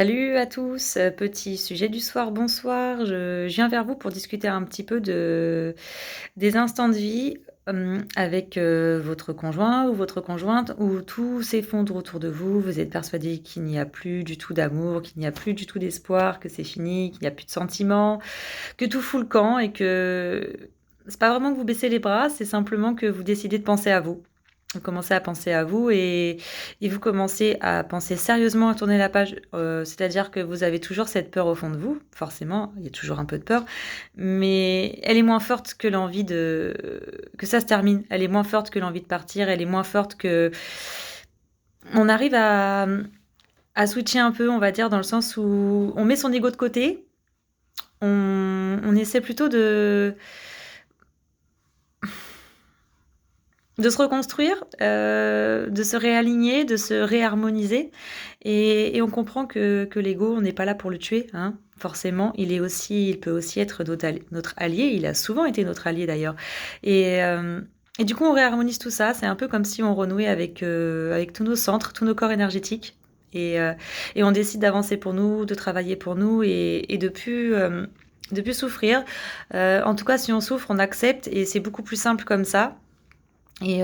Salut à tous, petit sujet du soir, bonsoir. Je viens vers vous pour discuter un petit peu des instants de vie, avec, votre conjoint ou votre conjointe où tout s'effondre autour de vous. Vous êtes persuadé qu'il n'y a plus du tout d'amour, qu'il n'y a plus du tout d'espoir, que c'est fini, qu'il n'y a plus de sentiments, que tout fout le camp et que c'est pas vraiment que vous baissez les bras, c'est simplement que vous décidez de penser à vous. Vous commencez à penser à vous et vous commencez à penser sérieusement à tourner la page. C'est-à-dire que vous avez toujours cette peur au fond de vous, forcément, il y a toujours un peu de peur, mais elle est moins forte que l'envie que ça se termine. Elle est moins forte que l'envie de partir, elle est moins forte que... On arrive à switcher un peu, on va dire, dans le sens où on met son ego de côté, on essaie plutôt de se reconstruire, de se réaligner, de se réharmoniser et on comprend que l'ego, on n'est pas là pour le tuer, hein, forcément. Il peut aussi être notre allié. Il a souvent été notre allié d'ailleurs et du coup, on réharmonise tout ça. C'est un peu comme si on renouait avec tous nos centres, tous nos corps énergétiques et on décide d'avancer pour nous, de travailler pour nous et de plus souffrir. En tout cas, si on souffre, on accepte et c'est beaucoup plus simple comme ça. Et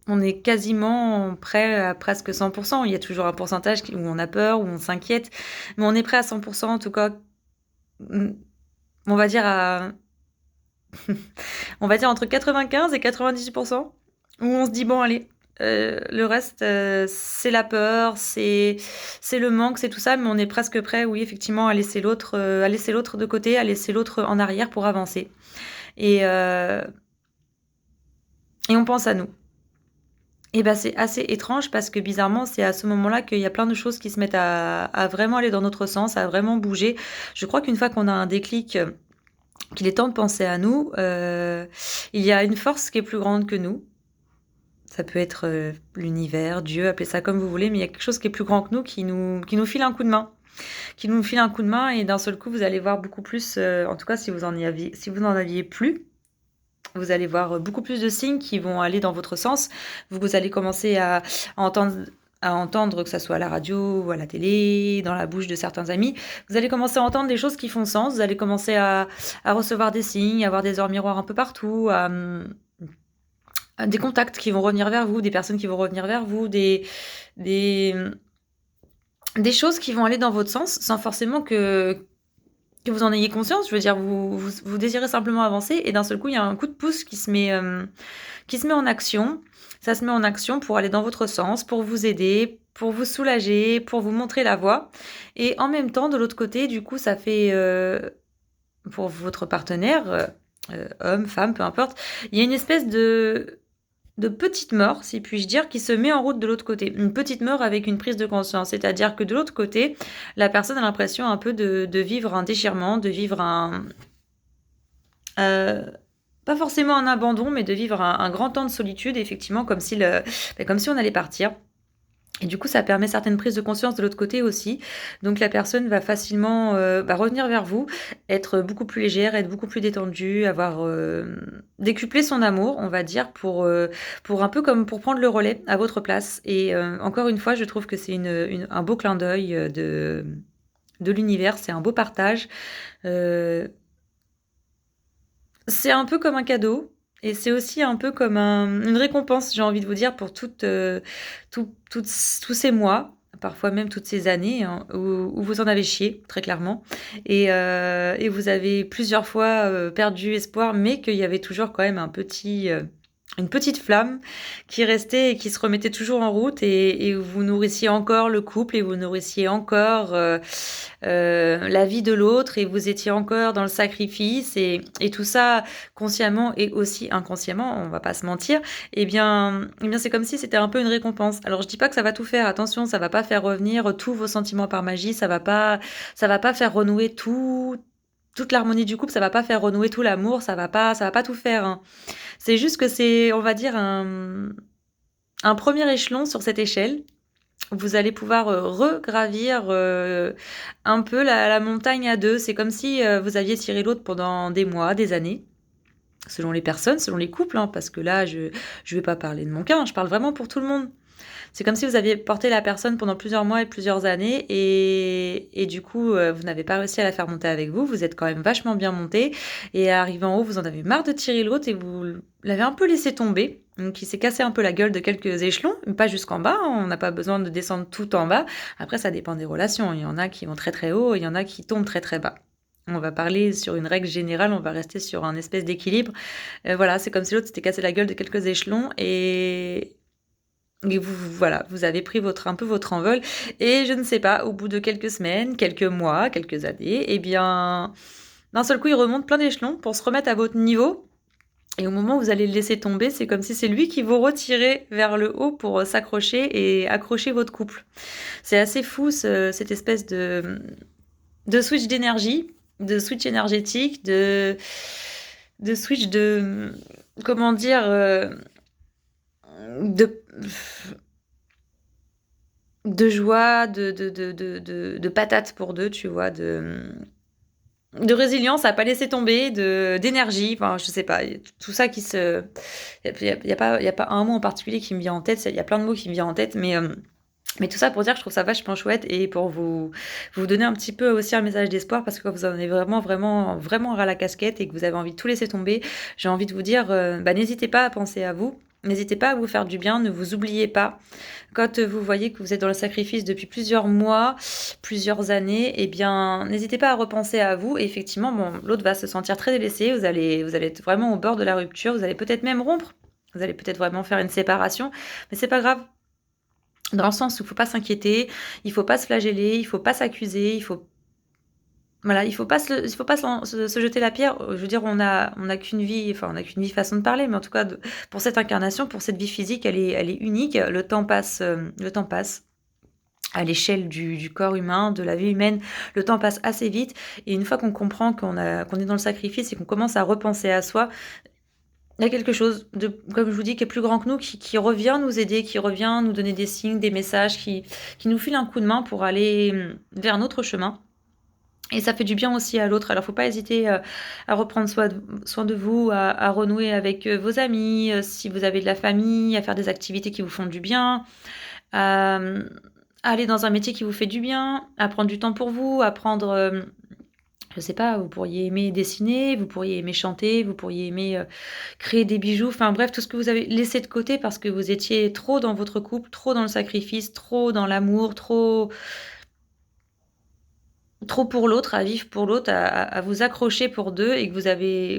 on est quasiment prêt à presque 100%. Il y a toujours un pourcentage où on a peur, où on s'inquiète, mais on est prêt à 100%, en tout cas, mm, on va dire on va dire entre 95 et 98%, où on se dit, bon, allez, le reste, c'est la peur, c'est le manque, c'est tout ça, mais on est presque prêt, oui, effectivement, à laisser l'autre de côté, à laisser l'autre en arrière pour avancer. Et, euh, et on pense à nous. Et ben c'est assez étrange parce que bizarrement, c'est à ce moment-là qu'il y a plein de choses qui se mettent à vraiment aller dans notre sens, à vraiment bouger. Je crois qu'une fois qu'on a un déclic, qu'il est temps de penser à nous, il y a une force qui est plus grande que nous. Ça peut être l'univers, Dieu, appelez ça comme vous voulez, mais il y a quelque chose qui est plus grand que nous, qui nous file un coup de main. Qui nous file un coup de main et d'un seul coup, vous allez voir beaucoup plus, en tout cas si vous n'en aviez plus, vous allez voir beaucoup plus de signes qui vont aller dans votre sens. Vous allez commencer à entendre, à entendre, que ce soit à la radio ou à la télé, dans la bouche de certains amis. Vous allez commencer à entendre des choses qui font sens. Vous allez commencer à recevoir des signes, à avoir des heures miroirs un peu partout, à des contacts qui vont revenir vers vous, des personnes qui vont revenir vers vous, des, des choses qui vont aller dans votre sens sans forcément que vous en ayez conscience. Je veux dire, vous désirez simplement avancer et d'un seul coup, il y a un coup de pouce qui se met en action. Ça se met en action pour aller dans votre sens, pour vous aider, pour vous soulager, pour vous montrer la voie. Et en même temps, de l'autre côté, du coup, ça fait pour votre partenaire, homme, femme, peu importe, il y a une espèce de petite mort, si puis-je dire, qui se met en route de l'autre côté. Une petite mort avec une prise de conscience. C'est-à-dire que de l'autre côté, la personne a l'impression un peu de vivre un déchirement, de vivre euh, pas forcément un abandon, mais de vivre un grand temps de solitude, effectivement, comme si on allait partir. Et du coup, ça permet certaines prises de conscience de l'autre côté aussi. Donc la personne va facilement revenir vers vous, être beaucoup plus légère, être beaucoup plus détendue, avoir décuplé son amour, on va dire, pour un peu comme pour prendre le relais à votre place. Et encore une fois, je trouve que c'est un beau clin d'œil de l'univers, c'est un beau partage. Euh, c'est un peu comme un cadeau. Et c'est aussi un peu comme une récompense, j'ai envie de vous dire, pour tous ces mois, parfois même toutes ces années, hein, où vous en avez chié, très clairement. Et vous avez plusieurs fois perdu espoir, mais qu'il y avait toujours quand même une petite flamme qui restait et qui se remettait toujours en route et vous nourrissiez encore le couple et vous nourrissiez encore la vie de l'autre et vous étiez encore dans le sacrifice et tout ça consciemment et aussi inconsciemment, on va pas se mentir, eh bien c'est comme si c'était un peu une récompense. Alors je dis pas que ça va tout faire, attention, ça va pas faire revenir tous vos sentiments par magie, ça va pas faire renouer toute l'harmonie du couple, ça va pas faire renouer tout l'amour, ça va pas tout faire, hein. C'est juste que c'est, on va dire, un premier échelon sur cette échelle. Vous allez pouvoir regravir un peu la montagne à deux. C'est comme si vous aviez tiré l'autre pendant des mois, des années, selon les personnes, selon les couples, hein, parce que là, je vais pas parler de mon cas, hein, je parle vraiment pour tout le monde. C'est comme si vous aviez porté la personne pendant plusieurs mois et plusieurs années et du coup, vous n'avez pas réussi à la faire monter avec vous. Vous êtes quand même vachement bien monté et arrivé en haut, vous en avez marre de tirer l'autre et vous l'avez un peu laissé tomber. Donc il s'est cassé un peu la gueule de quelques échelons, mais pas jusqu'en bas, hein. On n'a pas besoin de descendre tout en bas. Après, ça dépend des relations. Il y en a qui vont très très haut, il y en a qui tombent très très bas. On va parler sur une règle générale, on va rester sur un espèce d'équilibre. Voilà, c'est comme si l'autre s'était cassé la gueule de quelques échelons et voilà, vous avez pris un peu votre envol. Et je ne sais pas, au bout de quelques semaines, quelques mois, quelques années, eh bien, d'un seul coup, il remonte plein d'échelons pour se remettre à votre niveau. Et au moment où vous allez le laisser tomber, c'est comme si c'est lui qui vous retirait vers le haut pour s'accrocher et accrocher votre couple. C'est assez fou, cette espèce de switch d'énergie, de switch énergétique, de switch de... Comment dire de, de joie, de patates pour deux, tu vois, de résilience à pas laisser tomber, d'énergie, enfin, je sais pas, tout ça qui se... y a pas un mot en particulier qui me vient en tête, il y a plein de mots qui me viennent en tête, mais tout ça pour dire que je trouve ça vachement chouette et pour vous donner un petit peu aussi un message d'espoir parce que quand vous en avez vraiment, vraiment, vraiment ras la casquette et que vous avez envie de tout laisser tomber, j'ai envie de vous dire, n'hésitez pas à penser à vous. N'hésitez pas à vous faire du bien, ne vous oubliez pas. Quand vous voyez que vous êtes dans le sacrifice depuis plusieurs mois, plusieurs années, eh bien, n'hésitez pas à repenser à vous. Et effectivement, bon, l'autre va se sentir très délaissé, vous allez être vraiment au bord de la rupture, vous allez peut-être même rompre, vous allez peut-être vraiment faire une séparation, mais c'est pas grave. Dans le sens où il faut pas s'inquiéter, il faut pas se flageller, il faut pas s'accuser, il faut voilà, il faut pas se jeter la pierre. Je veux dire, on a qu'une vie, enfin on a qu'une vie façon de parler, mais en tout cas pour cette incarnation, pour cette vie physique, elle est unique. Le temps passe. À l'échelle du corps humain, de la vie humaine, le temps passe assez vite. Et une fois qu'on comprend qu'on est dans le sacrifice et qu'on commence à repenser à soi, il y a quelque chose de, comme je vous dis, qui est plus grand que nous, qui revient nous aider, qui revient nous donner des signes, des messages, qui nous file un coup de main pour aller vers notre chemin. Et ça fait du bien aussi à l'autre. Alors, faut pas hésiter à reprendre soin de vous, à renouer avec vos amis, si vous avez de la famille, à faire des activités qui vous font du bien, à aller dans un métier qui vous fait du bien, à prendre du temps pour vous, à prendre je sais pas, vous pourriez aimer dessiner, vous pourriez aimer chanter, vous pourriez aimer créer des bijoux, enfin bref, tout ce que vous avez laissé de côté parce que vous étiez trop dans votre couple, trop dans le sacrifice, trop dans l'amour, trop pour l'autre, à vivre pour l'autre, à vous accrocher pour deux et que vous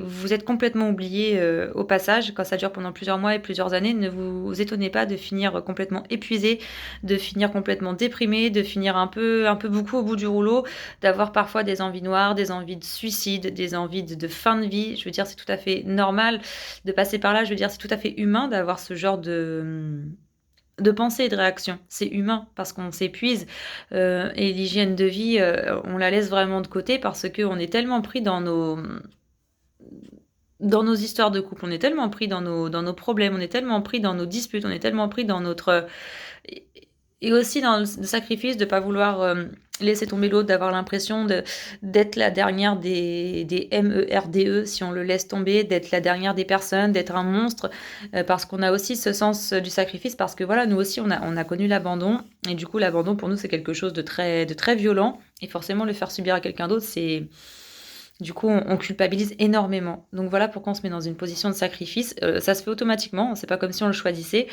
vous êtes complètement oublié au passage. Quand ça dure pendant plusieurs mois et plusieurs années, ne vous étonnez pas de finir complètement épuisé, de finir complètement déprimé, de finir un peu beaucoup au bout du rouleau, d'avoir parfois des envies noires, des envies de suicide, des envies de fin de vie. Je veux dire, c'est tout à fait normal de passer par là. Je veux dire, c'est tout à fait humain d'avoir ce genre de pensée et de réaction. C'est humain parce qu'on s'épuise et l'hygiène de vie, on la laisse vraiment de côté parce qu'on est tellement pris dans nos histoires de couple, on est tellement pris dans nos problèmes, on est tellement pris dans nos disputes, on est tellement pris dans notre... Et aussi dans le sacrifice de ne pas vouloir laisser tomber l'autre, d'avoir l'impression d'être la dernière des MERDE, si on le laisse tomber, d'être la dernière des personnes, d'être un monstre, parce qu'on a aussi ce sens du sacrifice, parce que voilà, nous aussi, on a connu l'abandon, et du coup, l'abandon, pour nous, c'est quelque chose de très violent, et forcément, le faire subir à quelqu'un d'autre, c'est... Du coup, on culpabilise énormément. Donc voilà pourquoi on se met dans une position de sacrifice. Ça se fait automatiquement, c'est pas comme si on le choisissait.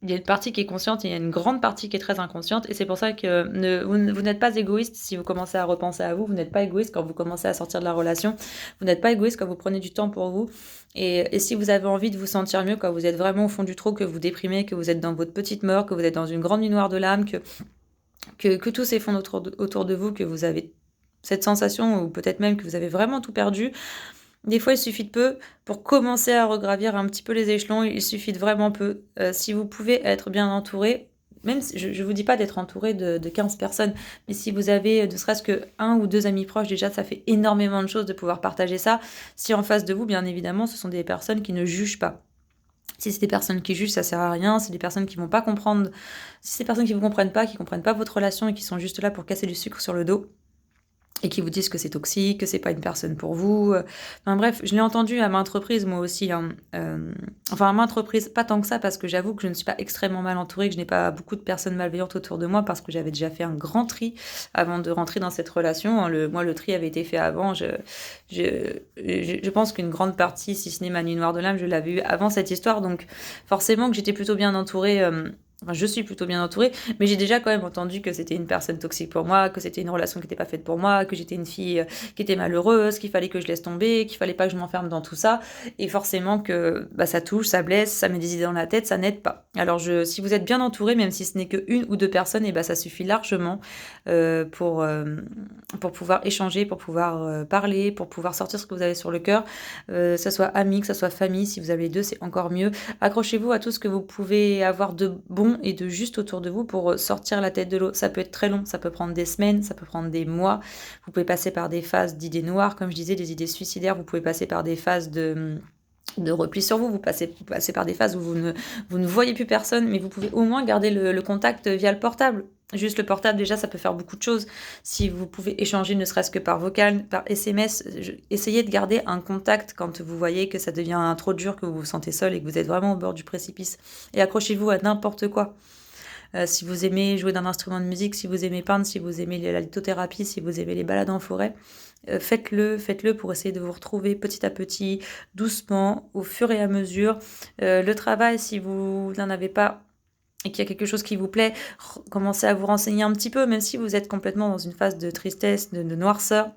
Il y a une partie qui est consciente et il y a une grande partie qui est très inconsciente. Et c'est pour ça que vous n'êtes pas égoïste si vous commencez à repenser à vous. Vous n'êtes pas égoïste quand vous commencez à sortir de la relation. Vous n'êtes pas égoïste quand vous prenez du temps pour vous. Et si vous avez envie de vous sentir mieux, quand vous êtes vraiment au fond du trou, que vous déprimez, que vous êtes dans votre petite mort, que vous êtes dans une grande nuit noire de l'âme, que tout s'effondre autour de vous, que vous avez cette sensation, ou peut-être même que vous avez vraiment tout perdu, des fois il suffit de peu pour commencer à regravir un petit peu les échelons, il suffit de vraiment peu. Si vous pouvez être bien entouré, même si, je ne vous dis pas d'être entouré de 15 personnes, mais si vous avez ne serait-ce que un ou deux amis proches, déjà ça fait énormément de choses de pouvoir partager ça. Si en face de vous, bien évidemment, ce sont des personnes qui ne jugent pas. Si c'est des personnes qui jugent, ça sert à rien. C'est des personnes qui vont pas comprendre. Si c'est des personnes qui vous comprennent pas, qui comprennent pas votre relation et qui sont juste là pour casser du sucre sur le dos, et qui vous disent que c'est toxique, que c'est pas une personne pour vous. Enfin bref, je l'ai entendu à maintes reprises moi aussi, hein. Enfin à maintes reprises, pas tant que ça parce que j'avoue que je ne suis pas extrêmement mal entourée, que je n'ai pas beaucoup de personnes malveillantes autour de moi parce que j'avais déjà fait un grand tri avant de rentrer dans cette relation, hein. Moi, le tri avait été fait avant. Je pense qu'une grande partie, si ce n'est ma nuit noire de l'âme, je l'avais eu avant cette histoire. Donc forcément que j'étais plutôt bien entourée. Enfin, je suis plutôt bien entourée, mais j'ai déjà quand même entendu que c'était une personne toxique pour moi, que c'était une relation qui n'était pas faite pour moi, que j'étais une fille qui était malheureuse, qu'il fallait que je laisse tomber, qu'il fallait pas que je m'enferme dans tout ça. Et forcément que bah, ça touche, ça blesse, ça met des idées dans la tête, ça n'aide pas. Alors si vous êtes bien entouré, même si ce n'est que une ou deux personnes, et bah, ça suffit largement pour pouvoir échanger, pour pouvoir parler, pour pouvoir sortir ce que vous avez sur le cœur, que ce soit amis, que ce soit famille. Si vous avez les deux, c'est encore mieux. Accrochez-vous à tout ce que vous pouvez avoir de bon et de juste autour de vous pour sortir la tête de l'eau. Ça peut être très long, ça peut prendre des semaines, ça peut prendre des mois. Vous pouvez passer par des phases d'idées noires, comme je disais, des idées suicidaires. Vous pouvez passer par des phases de repli sur vous, vous passez par des phases où vous ne voyez plus personne, mais vous pouvez au moins garder le contact via le portable. Juste le portable, déjà, ça peut faire beaucoup de choses. Si vous pouvez échanger, ne serait-ce que par vocal, par SMS, essayez de garder un contact quand vous voyez que ça devient trop dur, que vous vous sentez seul et que vous êtes vraiment au bord du précipice. Et accrochez-vous à n'importe quoi. Si vous aimez jouer d'un instrument de musique, si vous aimez peindre, si vous aimez la lithothérapie, si vous aimez les balades en forêt, faites-le pour essayer de vous retrouver petit à petit, doucement, au fur et à mesure. Le travail, si vous n'en avez pas et qu'il y a quelque chose qui vous plaît, commencez à vous renseigner un petit peu, même si vous êtes complètement dans une phase de tristesse, de noirceur.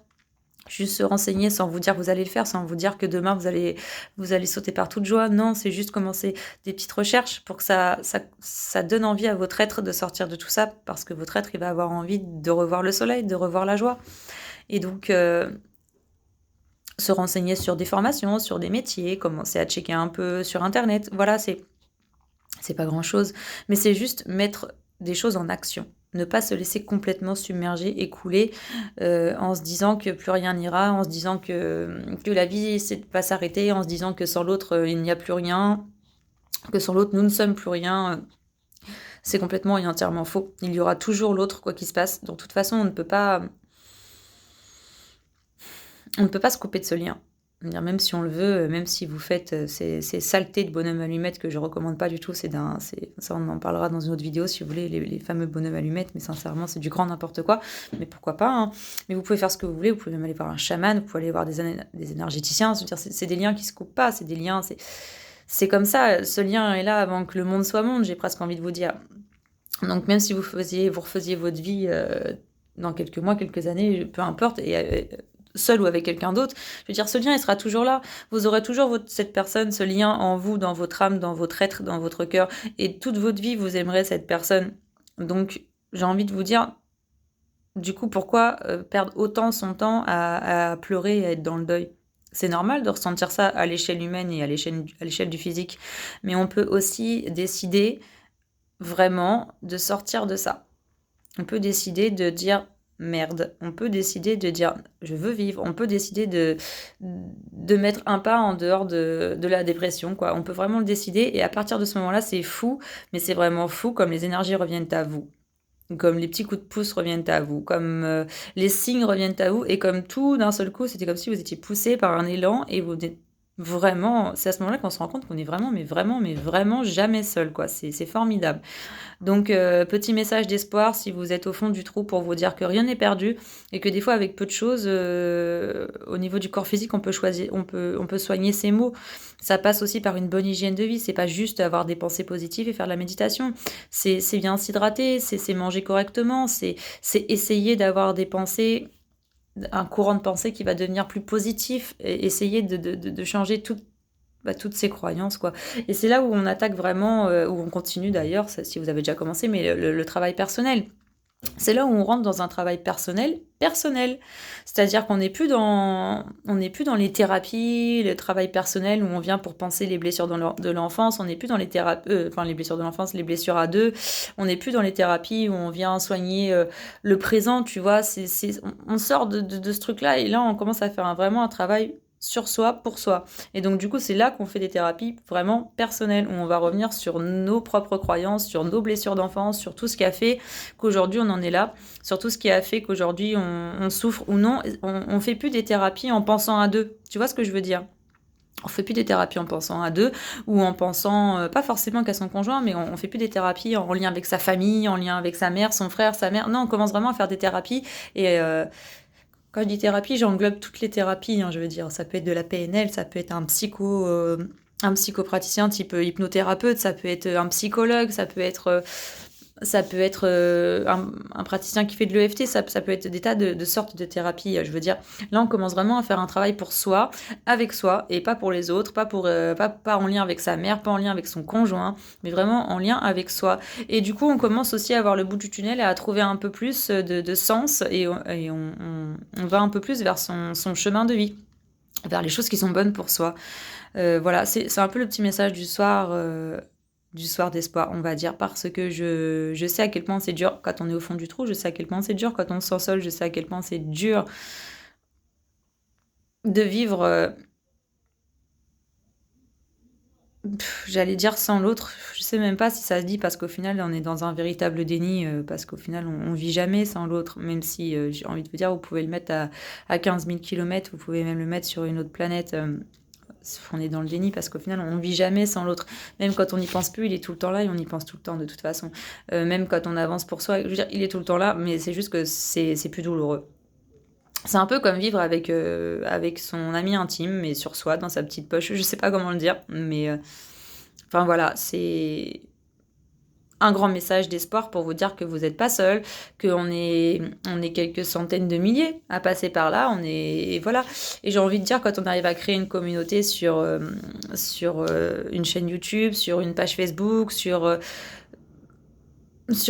Juste se renseigner sans vous dire que vous allez le faire, sans vous dire que demain vous allez sauter par toute joie. Non, c'est juste commencer des petites recherches pour que ça donne envie à votre être de sortir de tout ça, parce que votre être, il va avoir envie de revoir le soleil, de revoir la joie. Et donc, se renseigner sur des formations, sur des métiers, commencer à checker un peu sur Internet. Voilà, c'est pas grand-chose, mais c'est juste mettre des choses en action. Ne pas se laisser complètement submerger et couler en se disant que plus rien n'ira, en se disant que la vie va s'arrêter, en se disant que sans l'autre, il n'y a plus rien, que sans l'autre, nous ne sommes plus rien. C'est complètement et entièrement faux. Il y aura toujours l'autre, quoi qu'il se passe. De toute façon, on ne peut pas se couper de ce lien. Même si on le veut, même si vous faites ces saletés de bonhomme allumette que je recommande pas du tout, ça on en parlera dans une autre vidéo si vous voulez, les fameux bonhommes allumettes, mais sincèrement c'est du grand n'importe quoi, mais pourquoi pas, hein. Mais vous pouvez faire ce que vous voulez, vous pouvez même aller voir un chaman, vous pouvez aller voir des énergéticiens, c'est des liens qui se coupent pas, c'est des liens, c'est comme ça, ce lien est là avant que le monde soit monde, j'ai presque envie de vous dire. Donc même si vous refaisiez votre vie dans quelques mois, quelques années, peu importe, et seul ou avec quelqu'un d'autre, je veux dire, ce lien, il sera toujours là. Vous aurez toujours cette personne, ce lien en vous, dans votre âme, dans votre être, dans votre cœur, et toute votre vie, vous aimerez cette personne. Donc, j'ai envie de vous dire, du coup, pourquoi perdre autant son temps à pleurer et à être dans le deuil? C'est normal de ressentir ça à l'échelle humaine et à l'échelle du physique, mais on peut aussi décider vraiment de sortir de ça. On peut décider de dire merde. On peut décider de dire je veux vivre. On peut décider de mettre un pas en dehors de la dépression, quoi. On peut vraiment le décider et à partir de ce moment-là, c'est fou, mais c'est vraiment fou comme les énergies reviennent à vous. Comme les petits coups de pouce reviennent à vous, comme les signes reviennent à vous, et comme tout d'un seul coup, c'était comme si vous étiez poussé par un élan et vous vraiment, c'est à ce moment-là qu'on se rend compte qu'on est vraiment, mais vraiment jamais seul, quoi. C'est formidable. Donc, petit message d'espoir si vous êtes au fond du trou pour vous dire que rien n'est perdu et que des fois, avec peu de choses, au niveau du corps physique, on peut soigner ses maux. Ça passe aussi par une bonne hygiène de vie. C'est pas juste avoir des pensées positives et faire de la méditation. C'est bien s'hydrater, c'est manger correctement, c'est essayer d'avoir des pensées, un courant de pensée qui va devenir plus positif, et essayer de changer toutes ces croyances, quoi. Et c'est là où on attaque vraiment, où on continue d'ailleurs, si vous avez déjà commencé, mais le travail personnel. C'est là où on rentre dans un travail personnel. C'est-à-dire qu'on n'est plus dans les thérapies, le travail personnel où on vient pour penser les blessures de l'enfance. On n'est plus dans les les blessures de l'enfance, les blessures à deux. On n'est plus dans les thérapies où on vient soigner le présent, tu vois. On sort de ce truc-là et là, on commence à faire vraiment un travail sur soi, pour soi. Et donc, du coup, c'est là qu'on fait des thérapies vraiment personnelles, où on va revenir sur nos propres croyances, sur nos blessures d'enfance, sur tout ce qui a fait qu'aujourd'hui on en est là, sur tout ce qui a fait qu'aujourd'hui on souffre ou non. On fait plus des thérapies en pensant à deux. Tu vois ce que je veux dire? On fait plus des thérapies en pensant à deux ou en pensant pas forcément qu'à son conjoint, mais on fait plus des thérapies en lien avec sa famille, en lien avec sa mère, son frère, sa mère. Non, on commence vraiment à faire des thérapies et quand je dis thérapie, j'englobe toutes les thérapies, hein, je veux dire. Ça peut être de la PNL, ça peut être un psychopraticien type hypnothérapeute, ça peut être un psychologue, ça peut être un praticien qui fait de l'EFT, ça peut être des tas de sortes de thérapies. Je veux dire, là, on commence vraiment à faire un travail pour soi, avec soi, et pas pour les autres, pas en lien avec sa mère, pas en lien avec son conjoint, mais vraiment en lien avec soi. Et du coup, on commence aussi à voir le bout du tunnel et à trouver un peu plus de sens, et on va un peu plus vers son chemin de vie, vers les choses qui sont bonnes pour soi. Voilà, c'est un peu le petit message du soir d'espoir, on va dire, parce que je sais à quel point c'est dur quand on est au fond du trou, je sais à quel point c'est dur quand on se sent seul, je sais à quel point c'est dur de vivre, j'allais dire sans l'autre, je sais même pas si ça se dit parce qu'au final on est dans un véritable déni, parce qu'au final on vit jamais sans l'autre, même si j'ai envie de vous dire, vous pouvez le mettre à 15 000 kilomètres, vous pouvez même le mettre sur une autre planète. On est dans le déni parce qu'au final on vit jamais sans l'autre, même quand on n'y pense plus, il est tout le temps là et on y pense tout le temps de toute façon. Même quand on avance pour soi, je veux dire, il est tout le temps là, mais c'est juste que c'est plus douloureux. C'est un peu comme vivre avec son ami intime, mais sur soi, dans sa petite poche, je sais pas comment le dire, mais enfin voilà, c'est un grand message d'espoir pour vous dire que vous n'êtes pas seul, on est quelques centaines de milliers à passer par là, et voilà. Et j'ai envie de dire, quand on arrive à créer une communauté sur une chaîne YouTube, sur une page Facebook, sur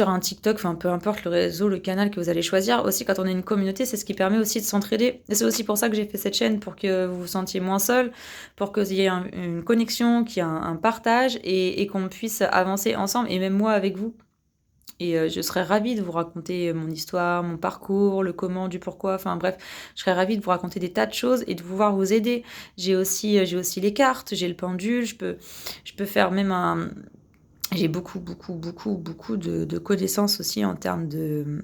un TikTok, enfin peu importe le réseau, le canal que vous allez choisir, aussi quand on est une communauté, c'est ce qui permet aussi de s'entraider. Et c'est aussi pour ça que j'ai fait cette chaîne, pour que vous vous sentiez moins seul, pour qu'il y ait une connexion, qu'il y ait un partage et qu'on puisse avancer ensemble, et même moi avec vous. Et je serais ravie de vous raconter mon histoire, mon parcours, le comment, du pourquoi, enfin bref, je serais ravie de vous raconter des tas de choses et de pouvoir vous aider. J'ai aussi les cartes, j'ai le pendule, je peux faire même un... J'ai beaucoup, beaucoup, beaucoup, beaucoup de connaissances aussi en termes de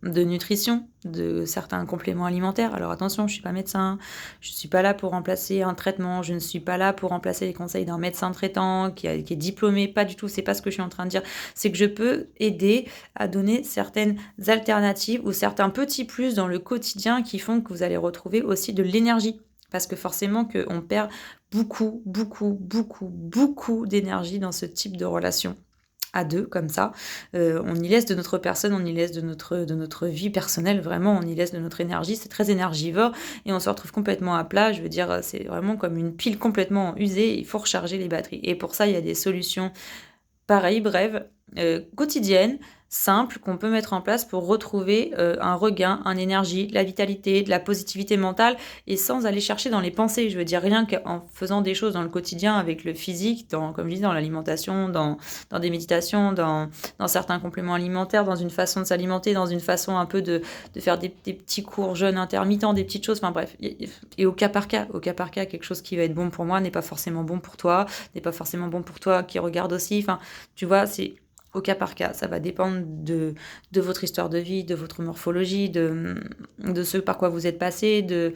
nutrition, de certains compléments alimentaires. Alors attention, je ne suis pas médecin, je ne suis pas là pour remplacer un traitement, je ne suis pas là pour remplacer les conseils d'un médecin traitant qui est diplômé, pas du tout, c'est pas ce que je suis en train de dire. C'est que je peux aider à donner certaines alternatives ou certains petits plus dans le quotidien qui font que vous allez retrouver aussi de l'énergie. Parce que forcément qu'on perd beaucoup, beaucoup, beaucoup, beaucoup d'énergie dans ce type de relation à deux, comme ça. On y laisse de notre personne, on y laisse de notre vie personnelle, vraiment, on y laisse de notre énergie. C'est très énergivore et on se retrouve complètement à plat. Je veux dire, c'est vraiment comme une pile complètement usée. Il faut recharger les batteries. Et pour ça, il y a des solutions pareilles, brèves, quotidiennes, simples, qu'on peut mettre en place pour retrouver un regain, une énergie, de la vitalité, de la positivité mentale, et sans aller chercher dans les pensées. Je veux dire, rien qu'en faisant des choses dans le quotidien avec le physique, comme je dis, dans l'alimentation, dans des méditations, dans certains compléments alimentaires, dans une façon de s'alimenter, dans une façon un peu de faire des petits cours jeûnes intermittents, des petites choses, enfin bref. Et au cas par cas, quelque chose qui va être bon pour moi n'est pas forcément bon pour toi, n'est pas forcément bon pour toi qui regarde aussi. Enfin, tu vois, c'est au cas par cas. Ça va dépendre de votre histoire de vie, de votre morphologie, de ce par quoi vous êtes passé, de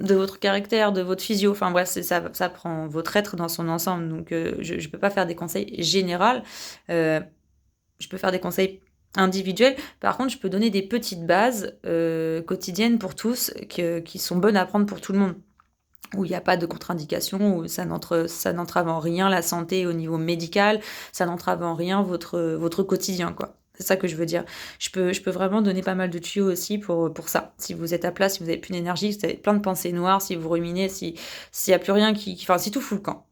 votre caractère, de votre physio. Enfin bref, ça prend votre être dans son ensemble. Donc je ne peux pas faire des conseils généraux. Je peux faire des conseils individuels. Par contre, je peux donner des petites bases quotidiennes pour tous qui sont bonnes à prendre pour tout le monde, où il n'y a pas de contre-indication, où ça n'entrave en rien la santé au niveau médical, ça n'entrave en rien votre quotidien, quoi. C'est ça que je veux dire. Je peux vraiment donner pas mal de tuyaux aussi pour ça. Si vous êtes à plat, si vous n'avez plus d'énergie, si vous avez plein de pensées noires, si vous ruminez, s'il n'y a plus rien enfin, si tout fout le camp.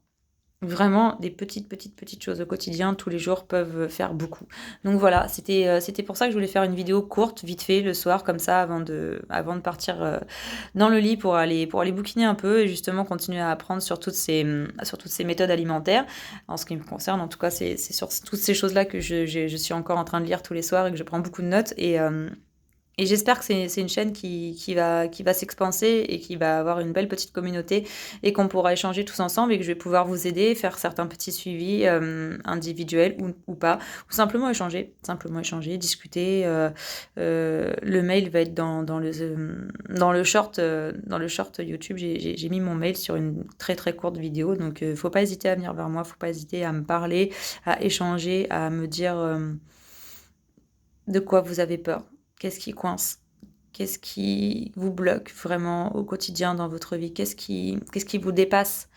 Vraiment, des petites, petites, petites choses au quotidien, tous les jours, peuvent faire beaucoup. Donc voilà, c'était pour ça que je voulais faire une vidéo courte, vite fait, le soir, comme ça, avant de partir dans le lit pour aller bouquiner un peu et justement continuer à apprendre sur toutes ces méthodes alimentaires. En ce qui me concerne, en tout cas, c'est sur toutes ces choses-là que je suis encore en train de lire tous les soirs et que je prends beaucoup de notes. Et j'espère que c'est une chaîne qui va s'expanser et qui va avoir une belle petite communauté et qu'on pourra échanger tous ensemble et que je vais pouvoir vous aider, faire certains petits suivis individuels ou pas, ou simplement échanger, discuter. Le mail va être dans le short YouTube. J'ai mis mon mail sur une très très courte vidéo, donc faut pas hésiter à venir vers moi, faut pas hésiter à me parler, à échanger, à me dire de quoi vous avez peur. Qu'est-ce qui coince? Qu'est-ce qui vous bloque vraiment au quotidien dans votre vie? Qu'est-ce qui vous dépasse?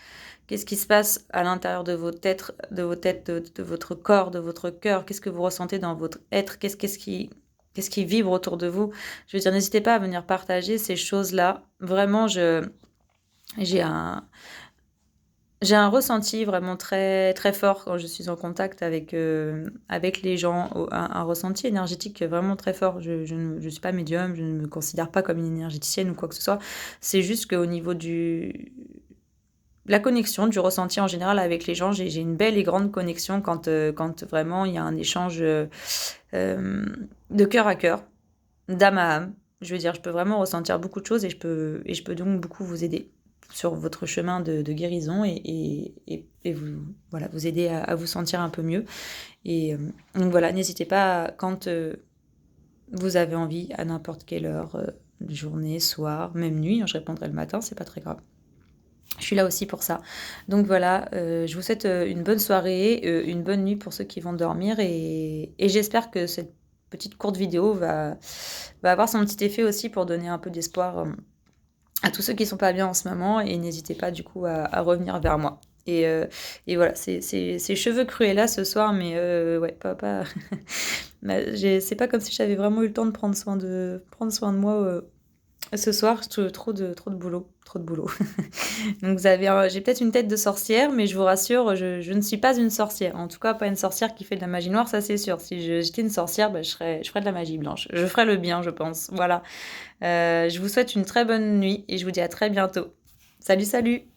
Qu'est-ce qui se passe à l'intérieur de vos têtes, de votre corps, de votre cœur? Qu'est-ce que vous ressentez dans votre être? Qu'est-ce qui vibre autour de vous? Je veux dire, n'hésitez pas à venir partager ces choses-là. Vraiment, j'ai un, j'ai un ressenti vraiment très, très fort quand je suis en contact avec les gens, un ressenti énergétique vraiment très fort. Je ne suis pas médium, je ne me considère pas comme une énergéticienne ou quoi que ce soit. C'est juste qu'au niveau la connexion, du ressenti en général avec les gens, j'ai une belle et grande connexion quand vraiment il y a un échange de cœur à cœur, d'âme à âme. Je veux dire, je peux vraiment ressentir beaucoup de choses et je peux donc beaucoup vous aider sur votre chemin de guérison et vous, voilà, vous aider à vous sentir un peu mieux. Et donc voilà, n'hésitez pas quand vous avez envie, à n'importe quelle heure, journée, soir, même nuit, hein, je répondrai le matin, c'est pas très grave. Je suis là aussi pour ça. Donc voilà, je vous souhaite une bonne soirée, une bonne nuit pour ceux qui vont dormir et j'espère que cette petite courte vidéo va avoir son petit effet aussi pour donner un peu d'espoir à tous ceux qui sont pas bien en ce moment et n'hésitez pas du coup à revenir vers moi. Et voilà, c'est cheveux cruels ce soir, mais ouais, pas... c'est pas comme si j'avais vraiment eu le temps de prendre soin de moi ce soir, trop de boulot, trop de boulot. Donc j'ai peut-être une tête de sorcière, mais je vous rassure, je ne suis pas une sorcière. En tout cas, pas une sorcière qui fait de la magie noire, ça c'est sûr. Si j'étais une sorcière, bah, je ferais de la magie blanche. Je ferais le bien, je pense. Voilà. Je vous souhaite une très bonne nuit et je vous dis à très bientôt. Salut, salut!